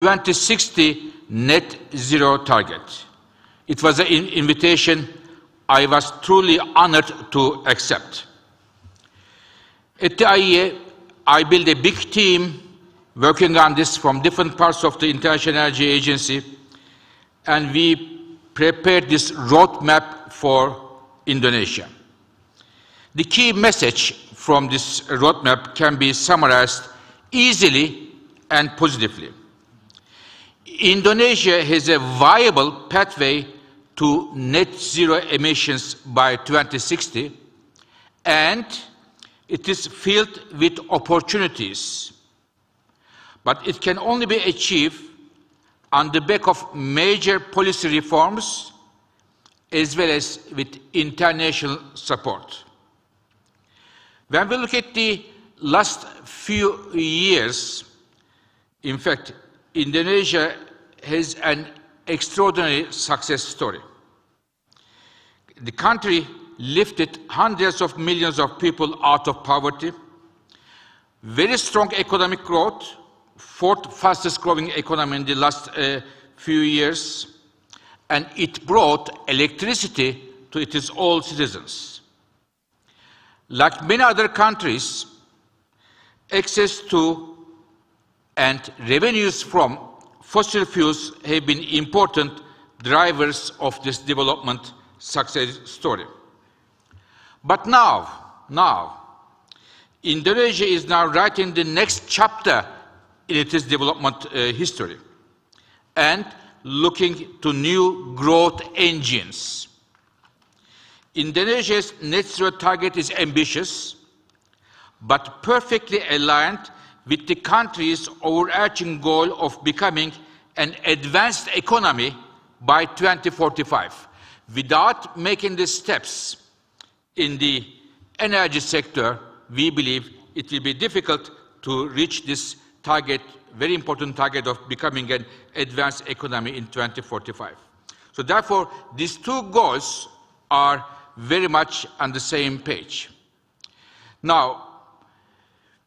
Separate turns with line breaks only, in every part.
2060 net zero target. It was an invitation I was truly honored to accept. At the IEA, I built a big team working on this from different parts of the International Energy Agency, and we prepared this roadmap for Indonesia. The key message from this roadmap can be summarized easily and positively. Indonesia has a viable pathway to net zero emissions by 2060, and it is filled with opportunities. But it can only be achieved on the back of major policy reforms as well as with international support. When we look at the last few years, in fact, Indonesia has an extraordinary success story. The country lifted hundreds of millions of people out of poverty, very strong economic growth, fourth fastest growing economy in the last few years, and it brought electricity to its all citizens. Like many other countries, access to and revenues from fossil fuels have been important drivers of this development success story. But now, Indonesia is now writing the next chapter in its development history and looking to new growth engines. Indonesia's net zero target is ambitious, but perfectly aligned with the country's overarching goal of becoming an advanced economy by 2045. Without making the steps in the energy sector, we believe it will be difficult to reach this target, very important target of becoming an advanced economy in 2045. So therefore, these two goals are very much on the same page. Now,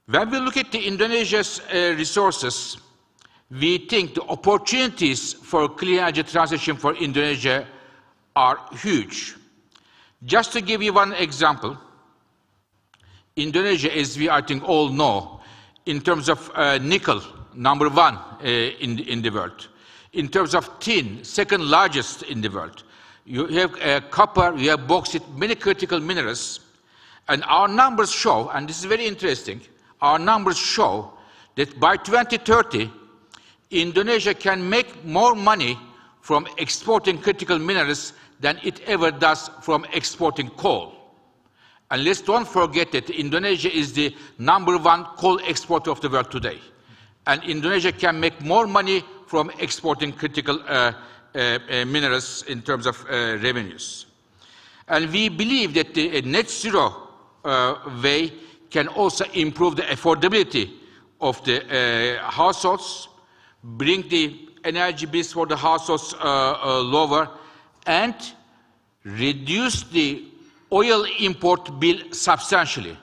when we look at the Indonesia's resources, we think the opportunities for clean energy transition for Indonesia are huge. Just to give you one example, Indonesia, as we I think all know, in terms of nickel, number one in the world. In terms of tin, second largest in the world. You have copper, you have bauxite, many critical minerals. And our numbers show, and this is very interesting, our numbers show that by 2030, Indonesia can make more money from exporting critical minerals than it ever does from exporting coal. And let's don't forget that Indonesia is the #1 coal exporter of the world today. And Indonesia can make more money from exporting critical minerals in terms of revenues. And we believe that the net zero way can also improve the affordability of the households, bring the energy bills for the households lower, and reduce the oil import bill substantially.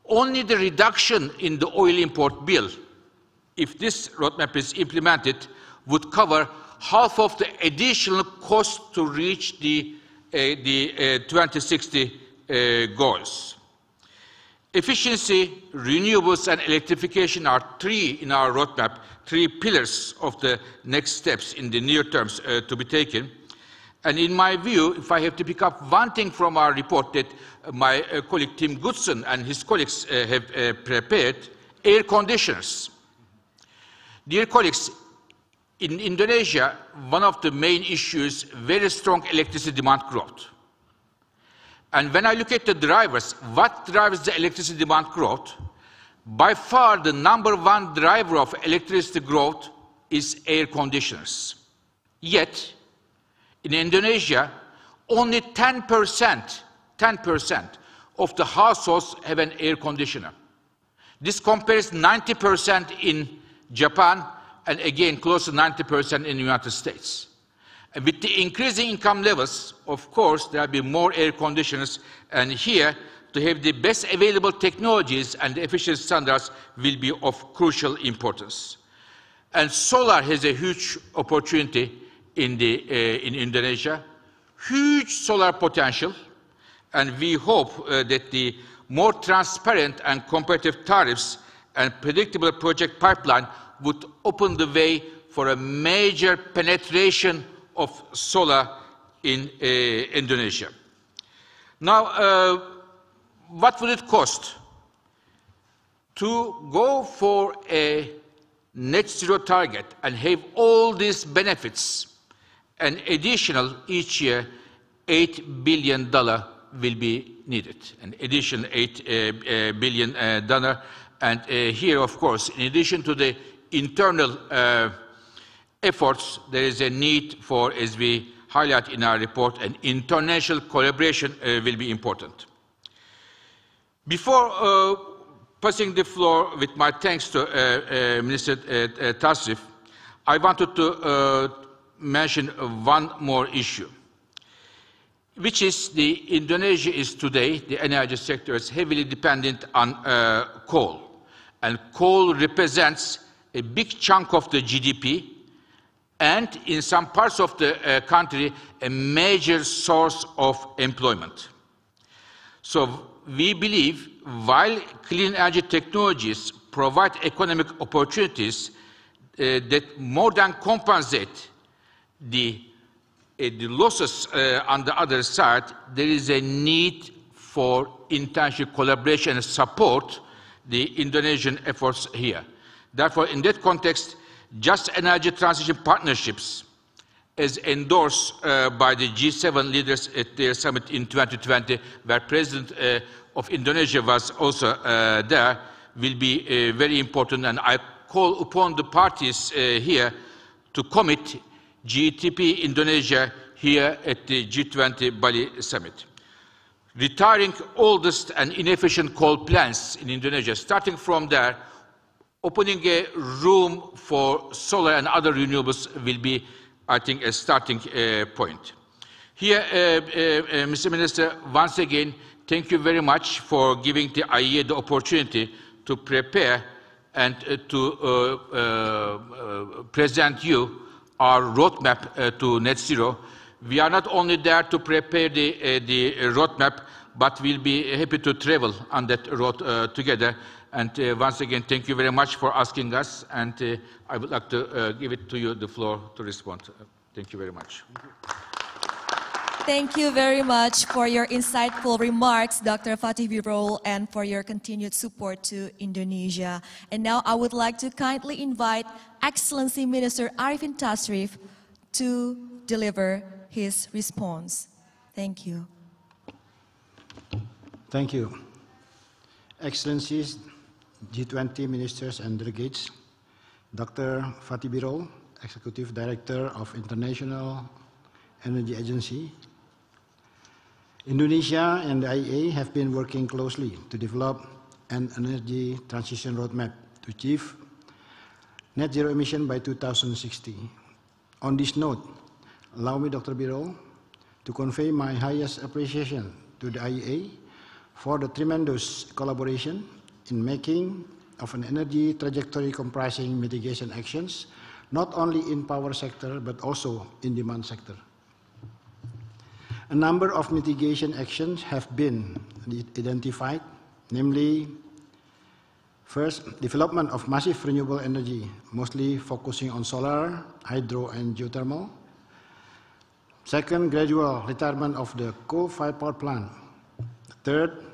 Only the reduction in the oil import bill, if this roadmap is implemented, would cover half of the additional cost to reach the 2060 goals. Efficiency, renewables, and electrification are three in our roadmap, three pillars of the next steps in the near terms to be taken. And in my view, if I have to pick up one thing from our report that my colleague Tim Goodson and his colleagues have prepared, air conditioners. Dear colleagues, in Indonesia, one of the main issues, very strong electricity demand growth. And when I look at the drivers, what drives the electricity demand growth? By far, the #1 driver of electricity growth is air conditioners. Yet, in Indonesia, only 10% of the households have an air conditioner. This compares 90% in Japan, and again, close to 90% in the United States. And with the increasing income levels, of course, there will be more air conditioners, and here, to have the best available technologies and the efficiency standards will be of crucial importance. And solar has a huge opportunity in Indonesia, huge solar potential, and we hope that the more transparent and competitive tariffs and predictable project pipeline would open the way for a major penetration of solar in Indonesia. Now, what would it cost to go for a net zero target and have all these benefits? An additional each year $8 billion will be needed, an additional $8 billion. And here, of course, in addition to the internal efforts, there is a need for, as we highlight in our report, an international collaboration will be important. Before passing the floor with my thanks to Minister Tasrif, I wanted to mention one more issue, which is Indonesia is today, the energy sector is heavily dependent on coal. And coal represents a big chunk of the GDP, and in some parts of the country, a major source of employment. So we believe while clean energy technologies provide economic opportunities that more than compensate the losses on the other side, there is a need for international collaboration and support the Indonesian efforts here. Therefore, in that context, just energy transition partnerships, as endorsed by the G7 leaders at their summit in 2020, where President of Indonesia was also there, will be very important. And I call upon the parties here to commit GTP Indonesia here at the G20 Bali summit. Retiring oldest and inefficient coal plants in Indonesia, starting from there, opening a room for solar and other renewables will be, I think, a starting point. Here, Mr. Minister, once again, thank you very much for giving the IEA the opportunity to prepare and to present you our roadmap to net zero. We are not only there to prepare the roadmap, but we'll be happy to travel on that road together. And once again, thank you very much for asking us, and I would like to give it to you the floor to respond. Thank you very much.
Thank you very much for your insightful remarks, Dr. Fatih Birol, and for your continued support to Indonesia. And now I would like to kindly invite Excellency Minister Arifin Tasrif to deliver his response. Thank you.
Thank you. Excellencies, G20 ministers and delegates, Dr. Fatih Birol, Executive Director of International Energy Agency. Indonesia and the IEA have been working closely to develop an energy transition roadmap to achieve net zero emission by 2060. On this note, allow me, Dr. Birol, to convey my highest appreciation to the IEA for the tremendous collaboration in making of an energy trajectory comprising mitigation actions, not only in power sector, but also in demand sector. A number of mitigation actions have been identified, namely, first, development of massive renewable energy, mostly focusing on solar, hydro, and geothermal. Second, gradual retirement of the coal-fired power plant. Third,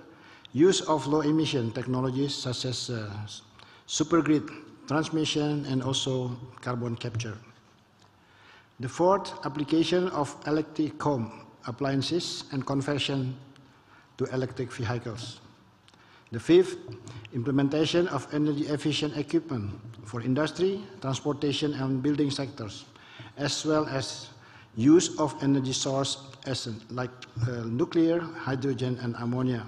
use of low-emission technologies such as supergrid transmission and also carbon capture. The fourth, application of electric home appliances and conversion to electric vehicles. The fifth, implementation of energy-efficient equipment for industry, transportation, and building sectors, as well as use of energy source like nuclear, hydrogen, and ammonia.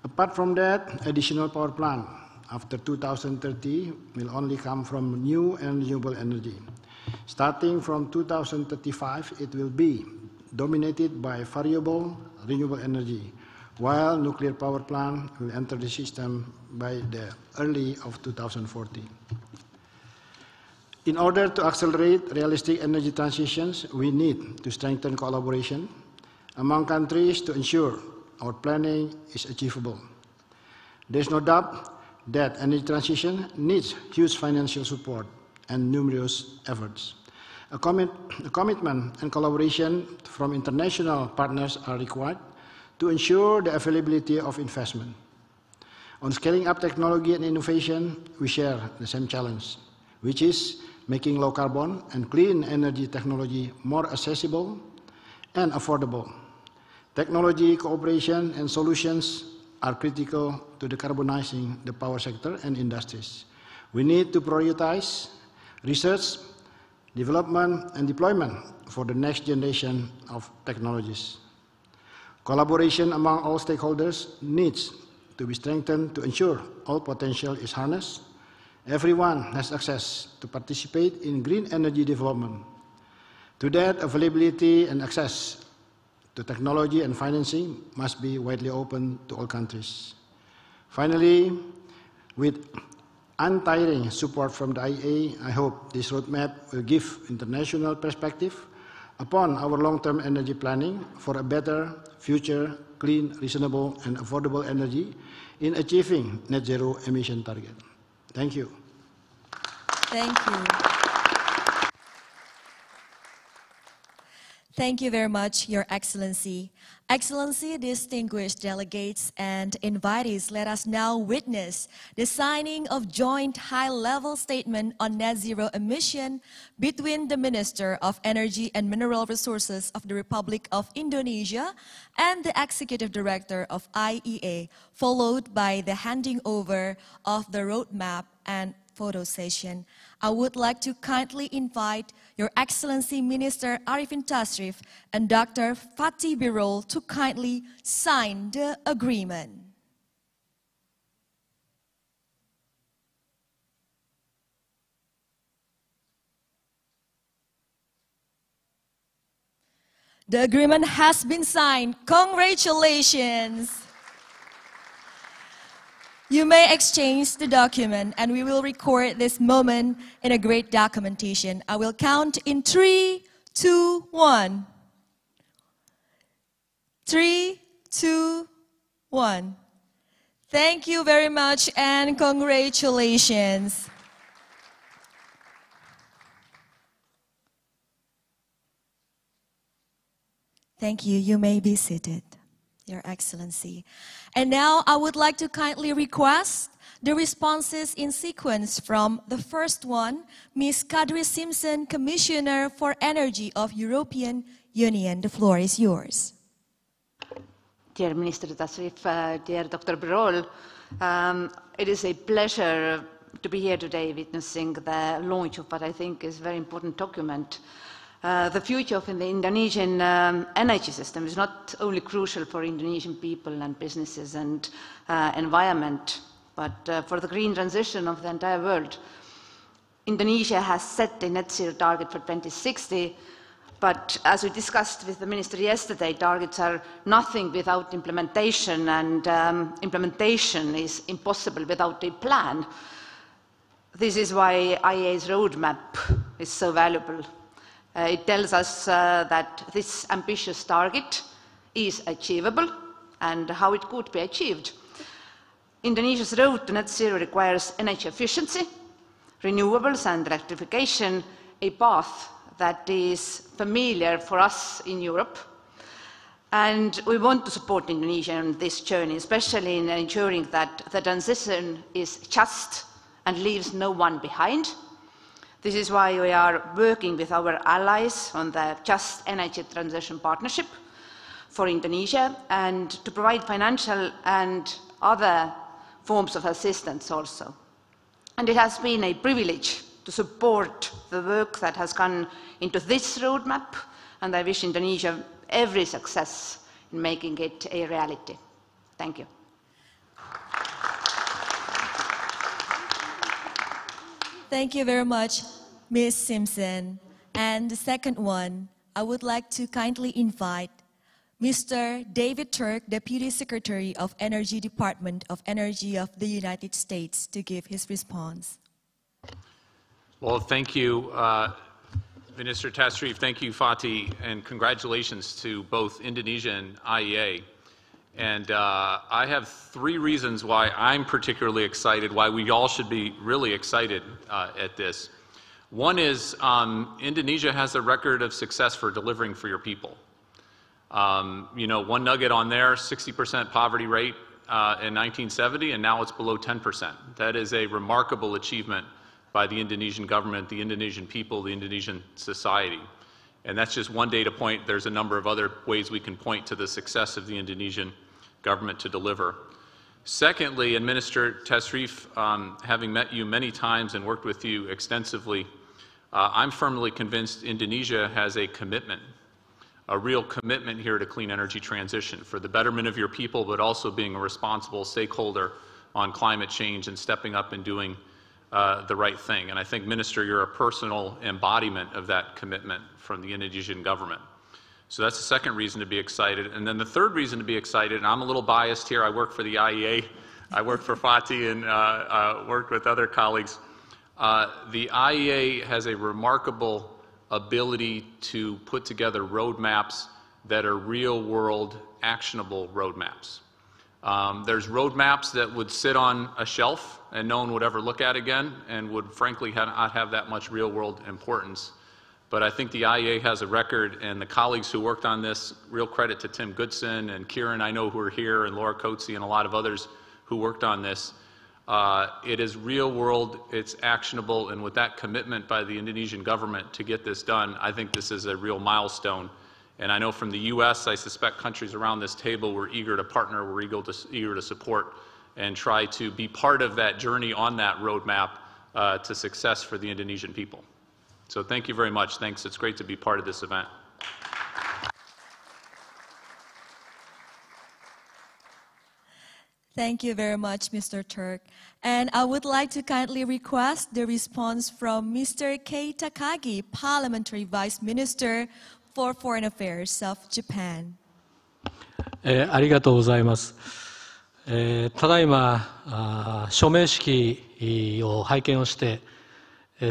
Apart from that, additional power plant after 2030 will only come from new and renewable energy. Starting from 2035, it will be dominated by variable renewable energy, while nuclear power plant will enter the system by the early of 2040. In order to accelerate realistic energy transitions, we need to strengthen collaboration among countries to ensure our planning is achievable. There is no doubt that energy transition needs huge financial support and numerous efforts. A commitment and collaboration from international partners are required to ensure the availability of investment. On scaling up technology and innovation, we share the same challenge, which is making low carbon and clean energy technology more accessible and affordable. Technology, cooperation, and solutions are critical to decarbonizing the power sector and industries. We need to prioritize research, development, and deployment for the next generation of technologies. Collaboration among all stakeholders needs to be strengthened to ensure all potential is harnessed. Everyone has access to participate in green energy development. To that, availability and access to technology and financing must be widely open to all countries. Finally, with untiring support from the IEA, I hope this roadmap will give international perspective upon our long-term energy planning for a better future, clean, reasonable, and affordable energy in achieving net zero emission target. Thank you.
Thank you. Thank you very much, Your Excellency. Excellency, distinguished delegates and invitees, let us now witness the signing of joint high-level statement on net zero emission between the Minister of Energy and Mineral Resources of the Republic of Indonesia and the Executive Director of IEA, followed by the handing over of the roadmap and photo session. I would like to kindly invite Your Excellency Minister Arifin Tasrif and Dr. Fatih Birol to kindly sign the agreement. The agreement has been signed. Congratulations! You may exchange the document, and we will record this moment in a great documentation. I will count in 3, 2, 1. 3, 2, 1. Thank you very much, and congratulations. Thank you. You may be seated, Your Excellency. And now I would like to kindly request the responses in sequence from the first one, Ms. Kadri Simpson, Commissioner for Energy of European Union. The floor is yours.
Dear Minister Tasrif, dear Dr. Birol, it is a pleasure to be here today witnessing the launch of what I think is a very important document. The future of the Indonesian energy system is not only crucial for Indonesian people and businesses and environment, but for the green transition of the entire world. Indonesia has set a net zero target for 2060, but as we discussed with the Minister yesterday, targets are nothing without implementation, and implementation is impossible without a plan. This is why IEA's roadmap is so valuable. It tells us that this ambitious target is achievable and how it could be achieved. Indonesia's road to net zero requires energy efficiency, renewables and electrification, a path that is familiar for us in Europe. And we want to support Indonesia on this journey, especially in ensuring that the transition is just and leaves no one behind. This is why we are working with our allies on the Just Energy Transition Partnership for Indonesia, and to provide financial and other forms of assistance also. And it has been a privilege to support the work that has gone into this roadmap, and I wish Indonesia every success in making it a reality. Thank you.
Thank you very much, Ms. Simpson. And the second one, I would like to kindly invite Mr. David Turk, Deputy Secretary of Energy Department of Energy of the United States, to give his response.
Well, thank you, Minister Tasrif. Thank you, Fatih, and congratulations to both Indonesia and IEA. And I have 3 reasons why I'm particularly excited, why we all should be really excited at this. One is Indonesia has a record of success for delivering for your people. You know, one nugget on there, 60% poverty rate in 1970, and now it's below 10%. That is a remarkable achievement by the Indonesian government, the Indonesian people, the Indonesian society. And that's just one data point. There's a number of other ways we can point to the success of the Indonesian government to deliver. Secondly, and Minister Tasrif, having met you many times and worked with you extensively, I'm firmly convinced Indonesia has a commitment, a real commitment here to clean energy transition for the betterment of your people, but also being a responsible stakeholder on climate change and stepping up and doing the right thing. And I think, Minister, you're a personal embodiment of that commitment from the Indonesian government. So that's the second reason to be excited. And then the third reason to be excited, and I'm a little biased here, I work for the IEA, I work for Fatih and worked with other colleagues. The IEA has a remarkable ability to put together roadmaps that are real-world, actionable roadmaps. There's roadmaps that would sit on a shelf and no one would ever look at again and would frankly not have that much real-world importance. But I think the IEA has a record, and the colleagues who worked on this, real credit to Tim Goodson and Kieran, I know, who are here, and Laura Coetzee and a lot of others who worked on this. It is real-world, it's actionable, and with that commitment by the Indonesian government to get this done, I think this is a real milestone. And I know from the U.S., I suspect countries around this table were eager to partner, were eager to support, and try to be part of that journey on that roadmap to success for the Indonesian people. So thank you very much. Thanks. It's great to be part of this event.
Thank you very much, Mr. Turk. And I would like to kindly request the response from Mr. Kei Takagi, Parliamentary Vice Minister for Foreign Affairs of Japan.
ありがとうございます。ただいま署名式を拝見をして、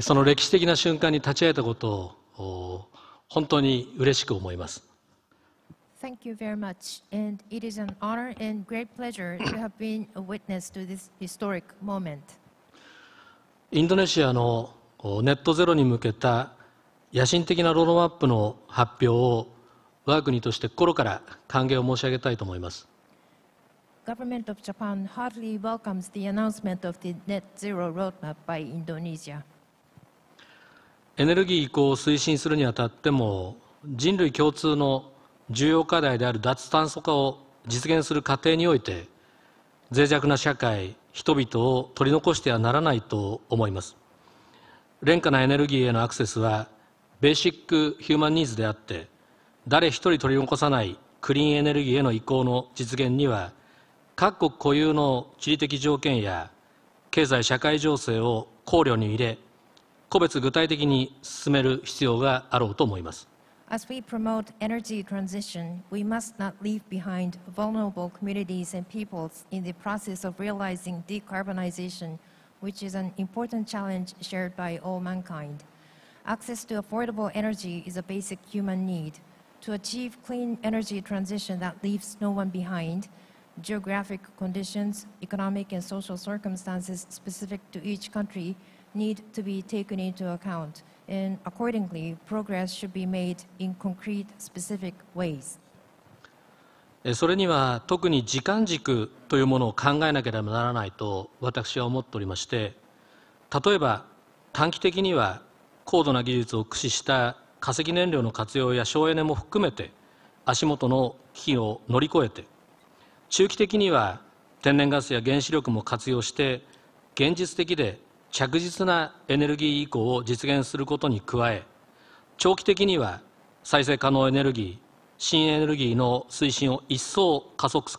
その歴史的な瞬間に立ち会えたことを本当に嬉しく思います。
Thank you very much, and it is an honor and great pleasure to have been a witness to this historic moment.
インドネシアのネットゼロに向けた野心的なロードマップの発表を我が国として心から歓迎を申し上げたいと思います。
Government of Japan heartily welcomes the announcement of the net zero roadmap by Indonesia.
エネルギー移行を推進するにあたっても人類共通の重要課題である脱炭素化を実現する過程において脆弱な社会、人々を取り残してはならないと思います。廉価なエネルギーへのアクセスはベーシックヒューマンニーズであって、誰一人取り残さないクリーンエネルギーへの移行の実現には各国固有の地理的条件や経済社会情勢を考慮に入れ、個別具体的に進める必要があろうと思います。
As we promote energy transition, we must not leave behind vulnerable communities and peoples in the process of realizing decarbonization, which is an important challenge shared by all mankind. Access to affordable energy is a basic human need. To achieve clean energy transition that leaves no one behind, geographic conditions, economic and social circumstances specific to each country need to be taken into account, and accordingly, progress should be made in concrete, specific ways.
それには特に時間軸というものを考えなければならないと私は思っておりまして、例えば短期的には高度な技術を駆使した化石燃料の活用や省エネも含めて足元の危機を乗り越えて、中期的には天然ガスや原子力も活用して現実的で着実なエネルギー移行を実現することに加え、長期的には再生可能エネルギー、新エネルギーの推進を一層加速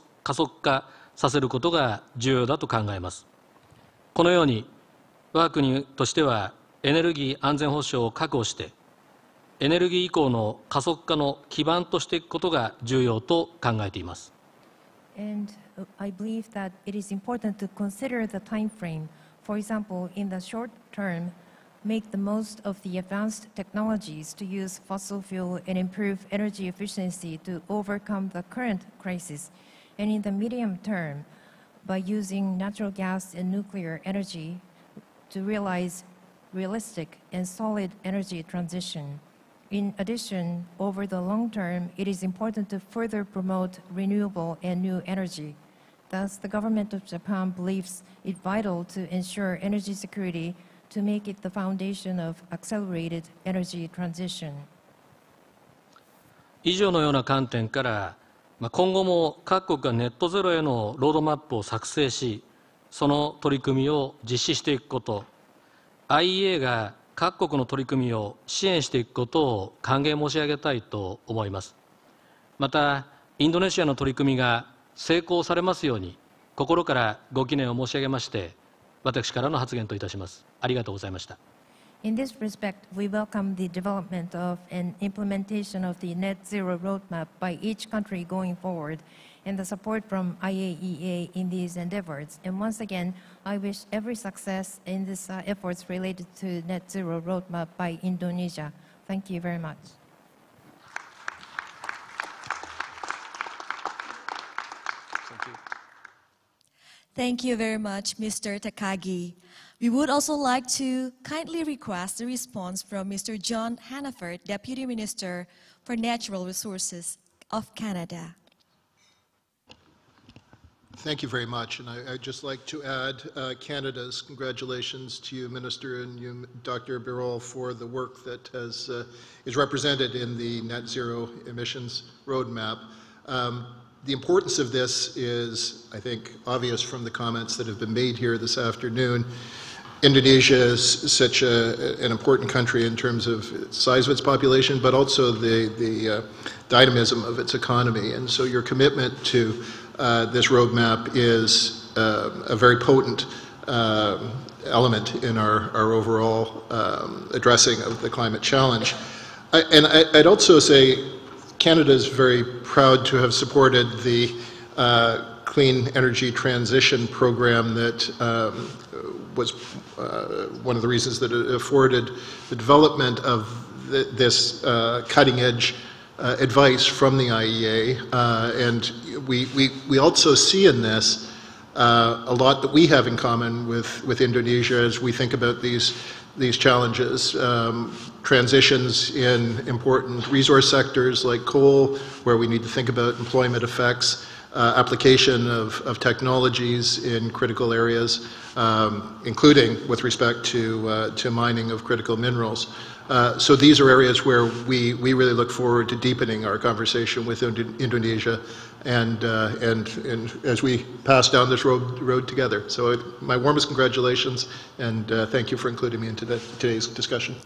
化させることが重要だと考えます。このように我が国としてはエネルギー安全保障を確保してエネルギー移行の加速化の基盤としていくことが重要と考えています。
And I believe that it is important to consider the time frame. For example, in the short term, make the most of the advanced technologies to use fossil fuel and improve energy efficiency to overcome the current crisis, and in the medium term, by using natural gas and nuclear energy to realize realistic and solid energy transition. In addition, over the long term, it is important to further promote renewable and new energy. Thus, the government of Japan believes it vital to ensure energy security to make it the foundation of accelerated energy transition.
以上のような観点から、今後も各国がネットゼロへのロードマップを作成し、その取り組みを実施していくこと、IEA が各国の取り組みを支援していくことを歓迎申し上げたいと思います。また、インドネシアの取り組みが成功されますように、心からご懸念を申し上げまして、私からの発言といたします。ありがとうございました。
In this respect, we welcome the development of and implementation of the net zero roadmap by each country going forward, and the support from IAEA in these endeavors. And once again, I wish every success in these efforts related to net zero roadmap by Indonesia. Thank you very much.
Thank you very much, Mr. Takagi. We would also like to kindly request a response from Mr. John Hannaford, Deputy Minister for Natural Resources of Canada.
Thank you very much, and I'd just like to add Canada's congratulations to you, Minister, and you, Dr. Birol, for the work that is represented in the net zero emissions roadmap. The importance of this is, I think, obvious from the comments that have been made here this afternoon. Indonesia is such an important country in terms of the size of its population, but also the dynamism of its economy. And so your commitment to this roadmap is a very potent element in our overall addressing of the climate challenge. I'd also say Canada is very proud to have supported the Clean Energy Transition Program that was one of the reasons that it afforded the development of this cutting-edge advice from the IEA. And we also see in this a lot that we have in common with Indonesia as we think about these challenges. Transitions in important resource sectors like coal, where we need to think about employment effects, application of technologies in critical areas, including with respect to mining of critical minerals. So these are areas where we really look forward to deepening our conversation with Indonesia and as we pass down this road together. So my warmest congratulations, and thank you for including me in today's discussion.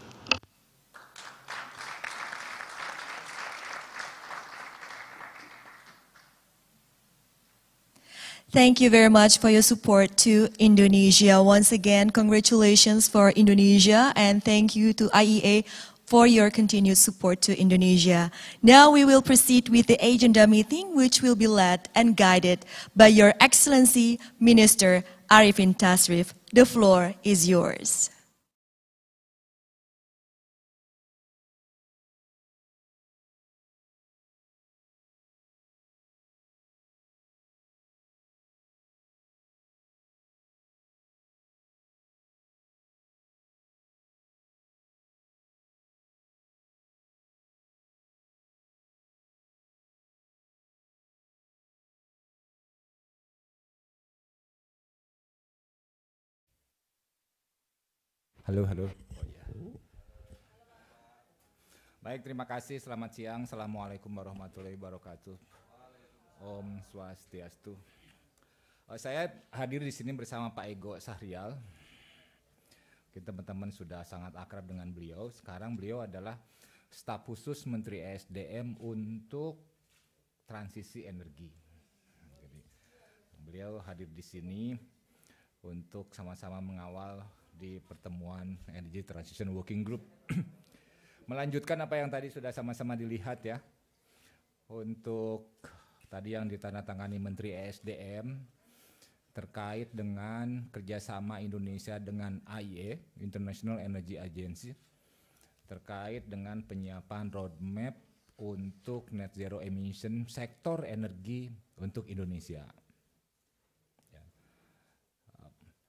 Thank you very much for your support to Indonesia. Once again, congratulations for Indonesia, and thank you to IEA for your continued support to Indonesia. Now we will proceed with the agenda meeting, which will be led and guided by Your Excellency Minister Arifin Tasrif. The floor is yours.
Halo. Oh, ya. Baik, terima kasih. Selamat siang. Assalamualaikum warahmatullahi wabarakatuh. Om Swastiastu. Saya hadir di sini bersama Pak Ego Sahrial. Teman-teman sudah sangat akrab dengan beliau. Sekarang beliau adalah staf khusus Menteri ESDM untuk transisi energi. Jadi, beliau hadir di sini untuk sama-sama mengawal di pertemuan Energy Transition Working Group. Melanjutkan apa yang tadi sudah sama-sama dilihat ya. Untuk tadi yang ditandatangani Menteri ESDM terkait dengan kerjasama Indonesia dengan IEA, International Energy Agency, terkait dengan penyiapan roadmap untuk net zero emission sektor energi untuk Indonesia. Ya.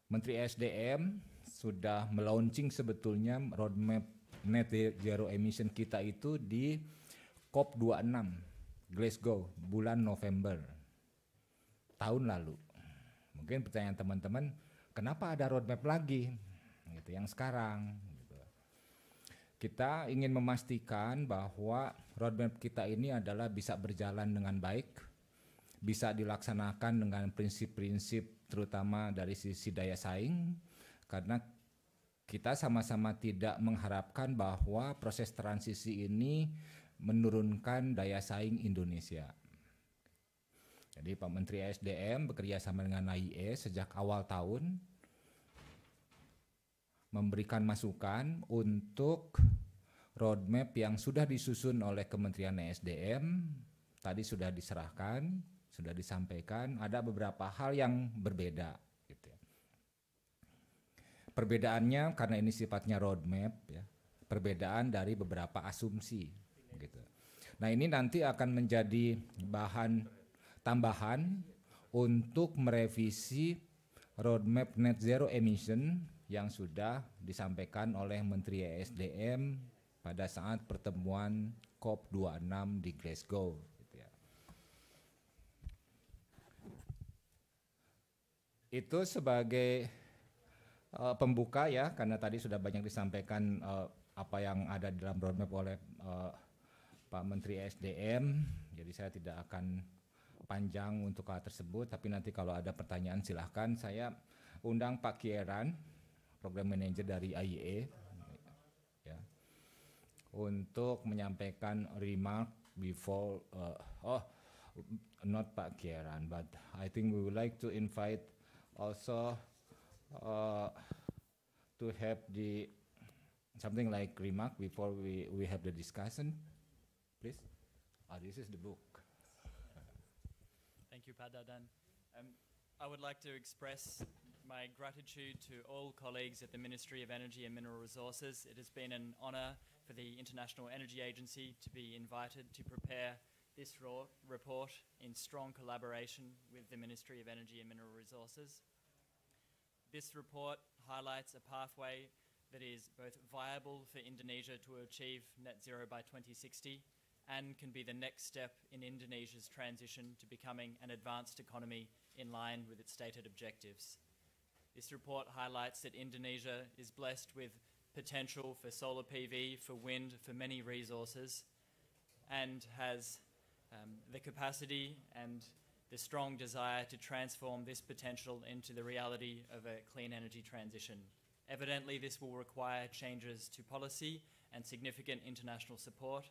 Menteri SDM sudah melaunching sebetulnya roadmap net zero emission kita itu di COP26 Glasgow bulan November tahun lalu. Mungkin pertanyaan teman-teman, kenapa ada roadmap lagi gitu yang sekarang? Gitu. Kita ingin memastikan bahwa roadmap kita ini adalah bisa berjalan dengan baik, bisa dilaksanakan dengan prinsip-prinsip terutama dari sisi daya saing, karena kita sama-sama tidak mengharapkan bahwa proses transisi ini menurunkan daya saing Indonesia. Jadi Pak Menteri SDM bekerja sama dengan IEA sejak awal tahun memberikan masukan untuk roadmap yang sudah disusun oleh Kementerian SDM, tadi sudah diserahkan, sudah disampaikan, ada beberapa hal yang berbeda. Gitu ya. Perbedaannya karena ini sifatnya roadmap, ya, perbedaan dari beberapa asumsi. Gitu. Nah ini nanti akan menjadi bahan tambahan untuk merevisi roadmap net zero emission yang sudah disampaikan oleh Menteri ESDM pada saat pertemuan COP26 di Glasgow. Gitu ya. Itu sebagai pembuka ya, karena tadi sudah banyak disampaikan apa yang ada di dalam roadmap oleh Pak Menteri SDM, jadi saya tidak akan panjang untuk hal tersebut, tapi nanti kalau ada pertanyaan silahkan. Saya undang Pak Kieran, Program Manager dari IEA, ya, untuk menyampaikan remark before, not Pak Kieran, but I think we would like to invite also to have the something like remark before we have the discussion, please. This is the book.
Thank you, Pak Dadan. I would like to express my gratitude to all colleagues at the Ministry of Energy and Mineral Resources. It has been an honour for the International Energy Agency to be invited to prepare this report in strong collaboration with the Ministry of Energy and Mineral Resources. This report highlights a pathway that is both viable for Indonesia to achieve net zero by 2060 and can be the next step in Indonesia's transition to becoming an advanced economy in line with its stated objectives. This report highlights that Indonesia is blessed with potential for solar PV, for wind, for many resources, and has the capacity and the strong desire to transform this potential into the reality of a clean energy transition. Evidently, this will require changes to policy and significant international support.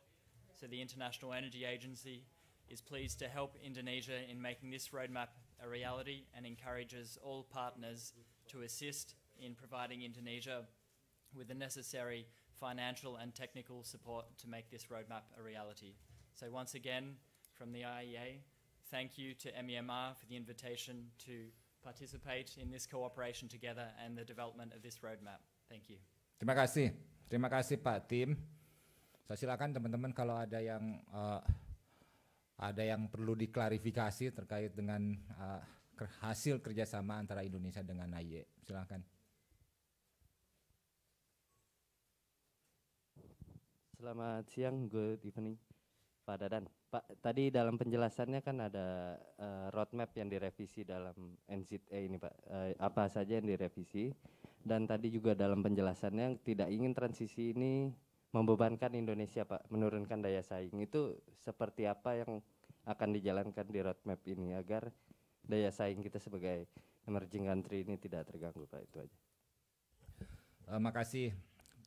So the International Energy Agency is pleased to help Indonesia in making this roadmap a reality and encourages all partners to assist in providing Indonesia with the necessary financial and technical support to make this roadmap a reality. So once again, from the IEA, thank you to MEMR for the invitation to participate in this cooperation together and the development of this roadmap. Thank you.
Terima kasih Pak Tim. So, silakan teman-teman kalau ada yang perlu diklarifikasi terkait dengan hasil kerjasama antara Indonesia dengan IEA. Silakan.
Selamat siang, good evening, Pak Dadan. Pak, tadi dalam penjelasannya kan ada roadmap yang direvisi dalam NZA ini, Pak. Apa saja yang direvisi? Dan tadi juga dalam penjelasannya tidak ingin transisi ini membebankan Indonesia, Pak, menurunkan daya saing. Itu seperti apa yang akan dijalankan di roadmap ini agar daya saing kita sebagai emerging country ini tidak terganggu, Pak? Itu aja.
Makasih.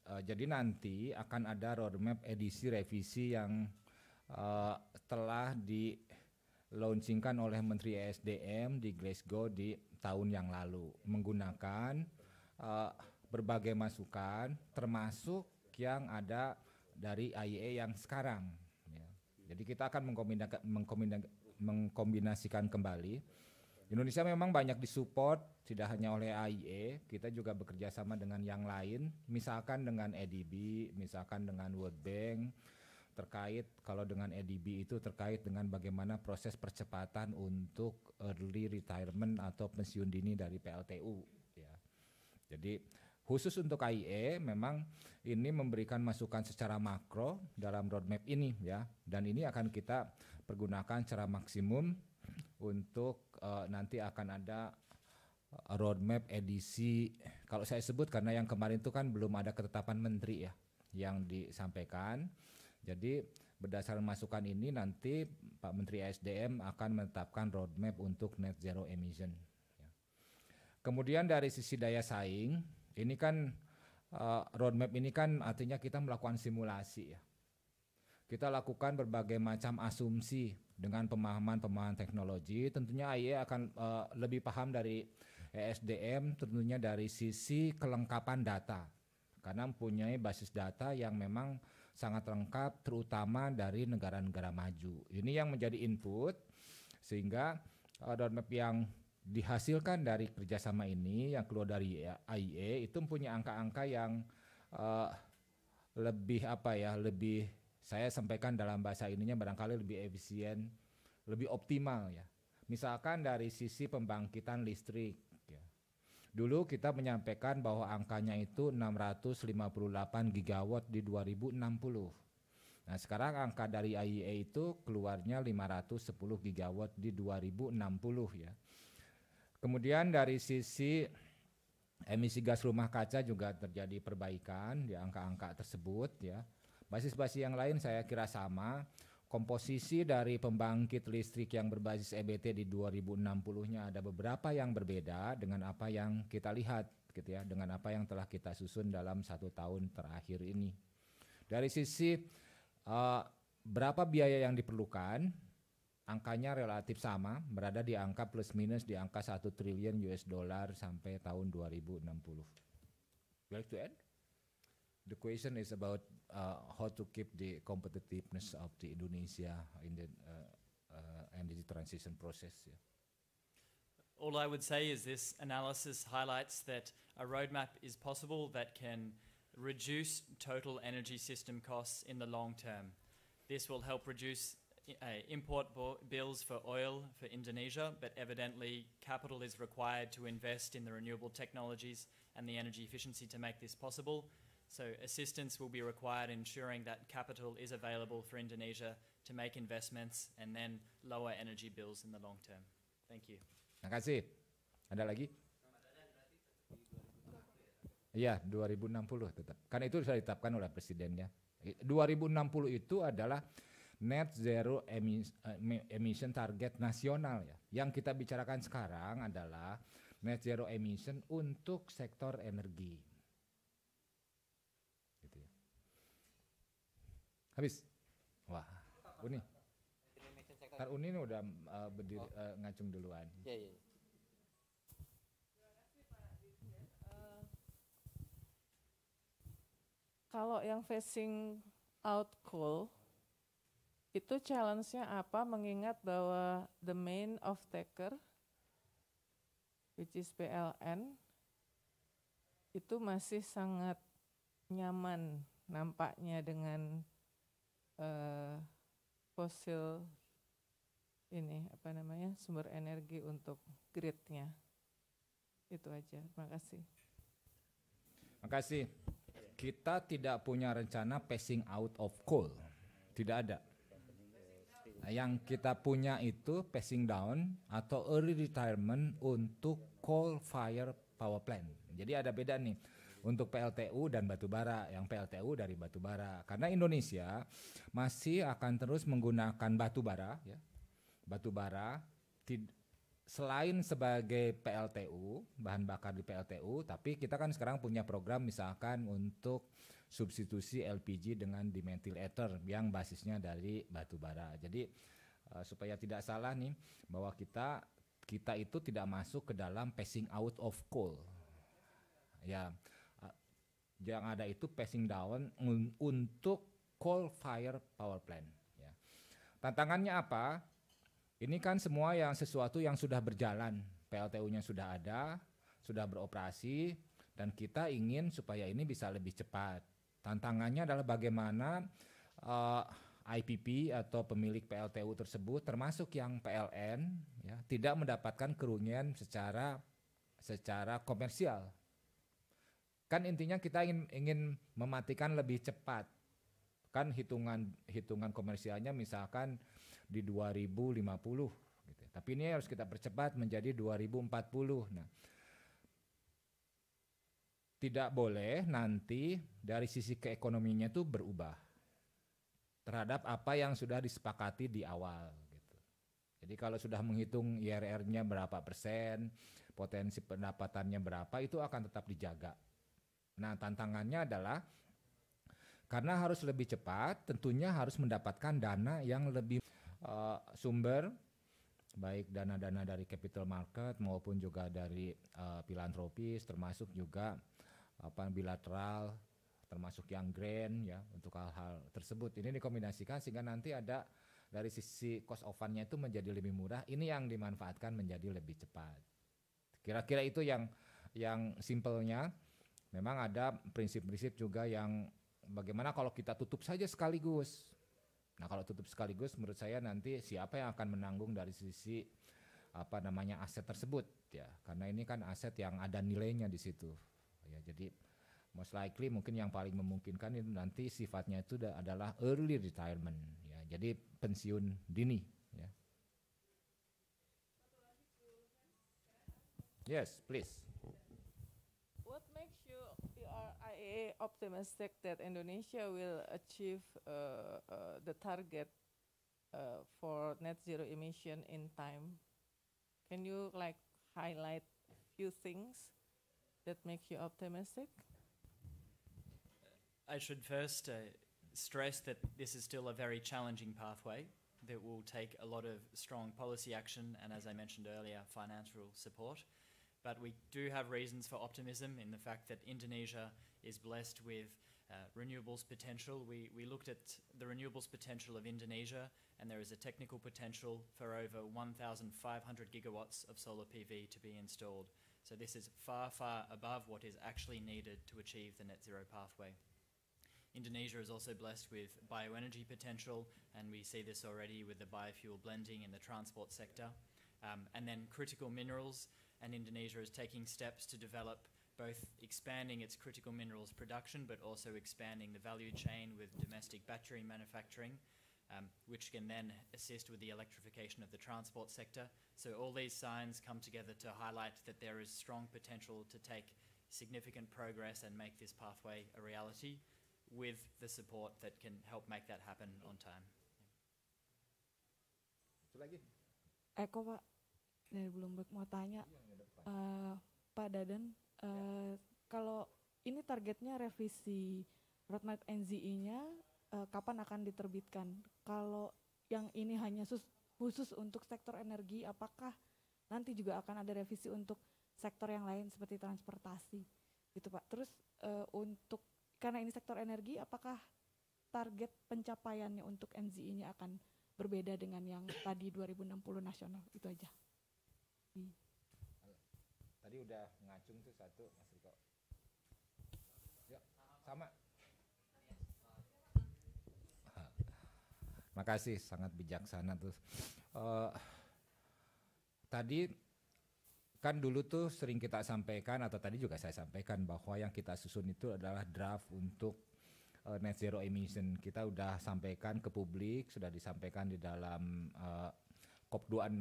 Jadi nanti akan ada roadmap edisi revisi yang telah di-launchingkan oleh Menteri ESDM di Glasgow di tahun yang lalu menggunakan berbagai masukan termasuk yang ada dari IEA yang sekarang. Ya. Jadi kita akan mengkombinasikan kembali Indonesia memang banyak disupport, tidak hanya oleh AIE, kita juga bekerja sama dengan yang lain, misalkan dengan EDB, misalkan dengan World Bank, terkait kalau dengan EDB itu terkait dengan bagaimana proses percepatan untuk early retirement atau pensiun dini dari PLTU. Ya. Jadi khusus untuk AIE memang ini memberikan masukan secara makro dalam roadmap ini ya, dan ini akan kita pergunakan secara maksimum untuk nanti akan ada roadmap edisi, kalau saya sebut karena yang kemarin itu kan belum ada ketetapan menteri ya yang disampaikan. Jadi berdasarkan masukan ini nanti Pak Menteri SDM akan menetapkan roadmap untuk net zero emission. Kemudian dari sisi daya saing, ini kan roadmap ini kan artinya kita melakukan simulasi ya. Kita lakukan berbagai macam asumsi dengan pemahaman teknologi. Tentunya AIE akan lebih paham dari ESDM tentunya dari sisi kelengkapan data. Karena mempunyai basis data yang memang sangat lengkap terutama dari negara-negara maju. Ini yang menjadi input sehingga roadmap yang dihasilkan dari kerjasama ini yang keluar dari AIE itu mempunyai angka-angka yang lebih lebih saya sampaikan dalam bahasa ininya barangkali lebih efisien, lebih optimal ya. Misalkan dari sisi pembangkitan listrik ya. Dulu kita menyampaikan bahwa angkanya itu 658 gigawatt di 2060. Nah, sekarang angka dari IEA itu keluarnya 510 gigawatt di 2060 ya. Kemudian dari sisi emisi gas rumah kaca juga terjadi perbaikan di angka-angka tersebut ya. Basis-basis yang lain saya kira sama. Komposisi dari pembangkit listrik yang berbasis EBT di 2060-nya ada beberapa yang berbeda dengan apa yang kita lihat gitu ya, dengan apa yang telah kita susun dalam 1 tahun terakhir ini. Dari sisi berapa biaya yang diperlukan, angkanya relatif sama, berada di angka plus minus di angka 1 triliun US dollar sampai tahun 2060. You like to add? The question is about how to keep the competitiveness of the Indonesia in the energy transition process. Yeah.
All I would say is this analysis highlights that a roadmap is possible that can reduce total energy system costs in the long term. This will help reduce import bills for oil for Indonesia, but evidently capital is required to invest in the renewable technologies and the energy efficiency to make this possible. So assistance will be required ensuring that capital is available for Indonesia to make investments and then lower energy bills in the long term. Thank you.
Terima kasih. Ada lagi? Iya, 2060 tetap. Karena itu sudah ditetapkan oleh presidennya. 2060 itu adalah net zero emission target nasional ya. Yang kita bicarakan sekarang adalah net zero emission untuk sektor energi. Habis. Wah, Uni. Ntar Uni ini udah berdiri ngacung duluan.
Iya.
Kalau yang phasing out coal, itu challenge-nya apa? Mengingat bahwa the main off-taker, which is PLN, itu masih sangat nyaman nampaknya dengan fosil ini sumber energi untuk grid-nya. Itu aja. Terima kasih.
Terima kasih. Kita tidak punya rencana phasing out of coal. Tidak ada. Yang kita punya itu phasing down atau early retirement untuk coal fire power plant. Jadi ada beda nih. Untuk PLTU dan batubara, yang PLTU dari batubara. Karena Indonesia masih akan terus menggunakan batubara, ya. Batubara selain sebagai PLTU, bahan bakar di PLTU, tapi kita kan sekarang punya program misalkan untuk substitusi LPG dengan dimethyl ether yang basisnya dari batubara. Jadi supaya tidak salah nih bahwa kita itu tidak masuk ke dalam phasing out of coal. Ya. Yang ada itu passing down untuk coal fire power plant. Ya. Tantangannya apa? Ini kan semua yang sesuatu yang sudah berjalan, PLTU-nya sudah ada, sudah beroperasi, dan kita ingin supaya ini bisa lebih cepat. Tantangannya adalah bagaimana IPP atau pemilik PLTU tersebut, termasuk yang PLN, ya, tidak mendapatkan kerugian secara komersial. Kan intinya kita ingin mematikan lebih cepat. Kan hitungan komersialnya misalkan di 2050 gitu. Tapi ini harus kita percepat menjadi 2040. Nah, tidak boleh nanti dari sisi keekonominya itu berubah terhadap apa yang sudah disepakati di awal gitu. Jadi kalau sudah menghitung IRR-nya berapa persen, potensi pendapatannya berapa, itu akan tetap dijaga. Nah, tantangannya adalah karena harus lebih cepat, tentunya harus mendapatkan dana yang lebih sumber, baik dana-dana dari capital market maupun juga dari filantropis, termasuk juga bilateral, termasuk yang grant ya untuk hal-hal tersebut. Ini dikombinasikan sehingga nanti ada dari sisi cost of fund-nya itu menjadi lebih murah. Ini yang dimanfaatkan menjadi lebih cepat. Kira-kira itu yang simpelnya. Memang ada prinsip-prinsip juga yang bagaimana kalau kita tutup saja sekaligus. Nah, kalau tutup sekaligus menurut saya nanti siapa yang akan menanggung dari sisi aset tersebut ya. Karena ini kan aset yang ada nilainya di situ. Ya, jadi most likely mungkin yang paling memungkinkan itu nanti sifatnya itu adalah early retirement ya. Jadi pensiun dini ya. Yes, please.
What makes you are IAA optimistic that Indonesia will achieve the target for net zero emission in time? Can you highlight few things that make you optimistic?
I should first stress that this is still a very challenging pathway that will take a lot of strong policy action and, as I mentioned earlier, financial support. But we do have reasons for optimism in the fact that Indonesia is blessed with renewables potential. We looked at the renewables potential of Indonesia, and there is a technical potential for over 1,500 gigawatts of solar PV to be installed. So this is far, far above what is actually needed to achieve the net zero pathway. Indonesia is also blessed with bioenergy potential, and we see this already with the biofuel blending in the transport sector. And then critical minerals, and Indonesia is taking steps to develop both expanding its critical minerals production, but also expanding the value chain with domestic battery manufacturing, which can then assist with the electrification of the transport sector. So all these signs come together to highlight that there is strong potential to take significant progress and make this pathway a reality with the support that can help make that happen on time.
Eko Pak, dari Bloomberg mau tanya, Pak Dadan, kalau ini targetnya revisi roadmap NZE-nya kapan akan diterbitkan? Kalau yang ini hanya khusus untuk sektor energi, apakah nanti juga akan ada revisi untuk sektor yang lain seperti transportasi, gitu Pak? Terus karena ini sektor energi, apakah target pencapaiannya untuk NZE-nya akan berbeda dengan yang tadi 2060 nasional? Itu aja.
Tadi udah ngacung tuh satu, Mas Riko. Ya, sama. Makasih, sangat bijaksana tuh. Tadi kan dulu tuh sering kita sampaikan, atau tadi juga saya sampaikan bahwa yang kita susun itu adalah draft untuk net zero emission. Kita udah sampaikan ke publik, sudah disampaikan di dalam COP26.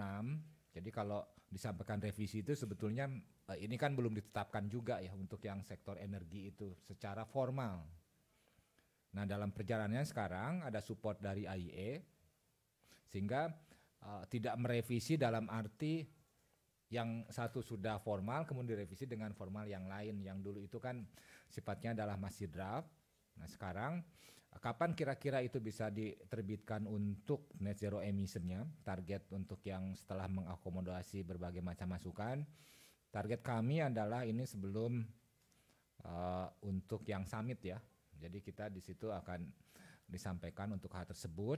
Jadi kalau disampaikan revisi itu sebetulnya ini kan belum ditetapkan juga ya untuk yang sektor energi itu secara formal. Nah, dalam perjalanannya sekarang ada support dari IEA sehingga tidak merevisi dalam arti yang satu sudah formal kemudian direvisi dengan formal yang lain. Yang dulu itu kan sifatnya adalah masih draft. Nah, sekarang kapan kira-kira itu bisa diterbitkan untuk net zero emission-nya, target untuk yang setelah mengakomodasi berbagai macam masukan. Target kami adalah ini sebelum untuk yang summit ya. Jadi kita di situ akan disampaikan untuk hal tersebut.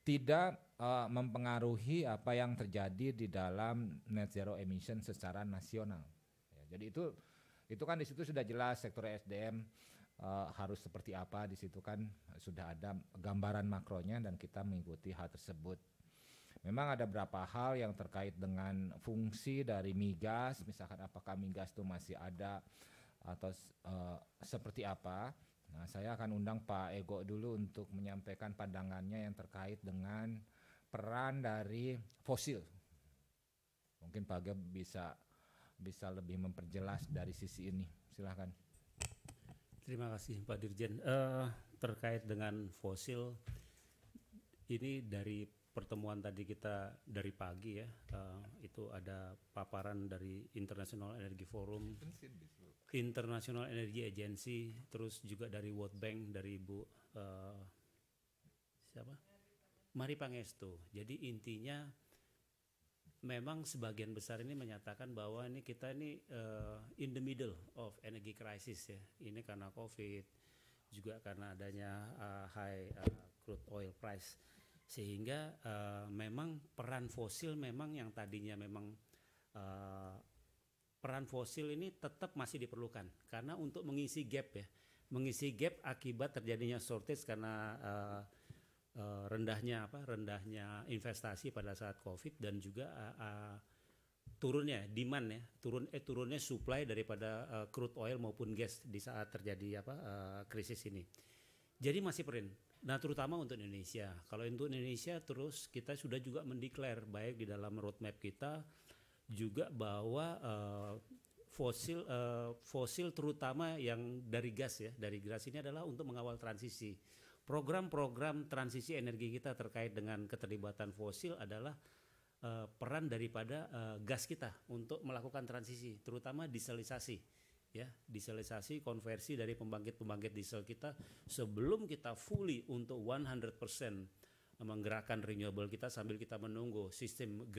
tidak mempengaruhi apa yang terjadi di dalam net zero emission secara nasional. Ya, jadi itu kan di situ sudah jelas sektor SDM harus seperti apa, di situ kan sudah ada gambaran makronya dan kita mengikuti hal tersebut. Memang ada beberapa hal yang terkait dengan fungsi dari migas, misalkan apakah migas itu masih ada atau seperti apa. Nah, saya akan undang Pak Ego dulu untuk menyampaikan pandangannya yang terkait dengan peran dari fosil. Mungkin Pak Ego bisa lebih memperjelas dari sisi ini. Silahkan.
Terima kasih Pak Dirjen. Terkait dengan fosil, ini dari pertemuan tadi kita dari pagi ya, itu ada paparan dari International Energy Forum, International Energy Agency, terus juga dari World Bank, dari Ibu siapa? Mari Pangestu. Jadi intinya memang sebagian besar ini menyatakan bahwa ini kita ini in the middle of energy crisis ya. Ini karena COVID, juga karena adanya high crude oil price, sehingga memang peran fosil memang yang tadinya memang peran fosil ini tetap masih diperlukan karena untuk mengisi gap ya, mengisi gap akibat terjadinya shortage karena rendahnya investasi pada saat COVID dan juga turunnya demand ya, turunnya supply daripada crude oil maupun gas di saat terjadi krisis ini. Jadi masih perin. Nah, terutama untuk Indonesia. Kalau untuk Indonesia terus kita sudah juga mendeklar baik di dalam roadmap kita juga bahwa fosil terutama yang dari gas ya, dari gas ini adalah untuk mengawal transisi. Program-program transisi energi kita terkait dengan keterlibatan fosil adalah peran daripada gas kita untuk melakukan transisi, terutama dieselisasi, ya, dieselisasi konversi dari pembangkit diesel kita sebelum kita fully untuk 100% menggerakkan renewable kita sambil kita menunggu sistem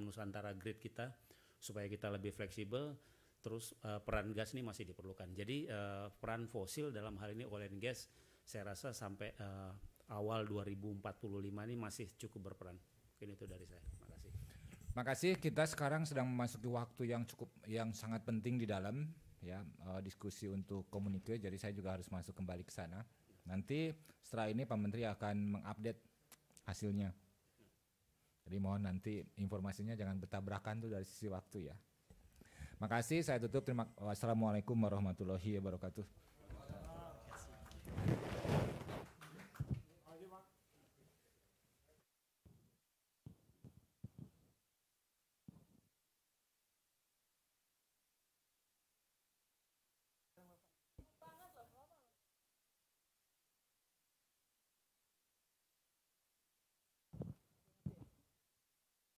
Nusantara grid kita supaya kita lebih fleksibel. Terus peran gas ini masih diperlukan. Jadi peran fosil dalam hal ini oil and gas saya rasa sampai awal 2045 ini masih cukup berperan. Mungkin itu dari saya. Terima kasih.
Makasih. Kita sekarang sedang memasuki waktu yang sangat penting di dalam ya diskusi untuk komunike. Jadi saya juga harus masuk kembali ke sana. Nanti setelah ini Pak Menteri akan mengupdate hasilnya. Jadi mohon nanti informasinya jangan bertabrakan tuh dari sisi waktu ya. Makasih. Saya tutup. Wassalamualaikum warahmatullahi wabarakatuh.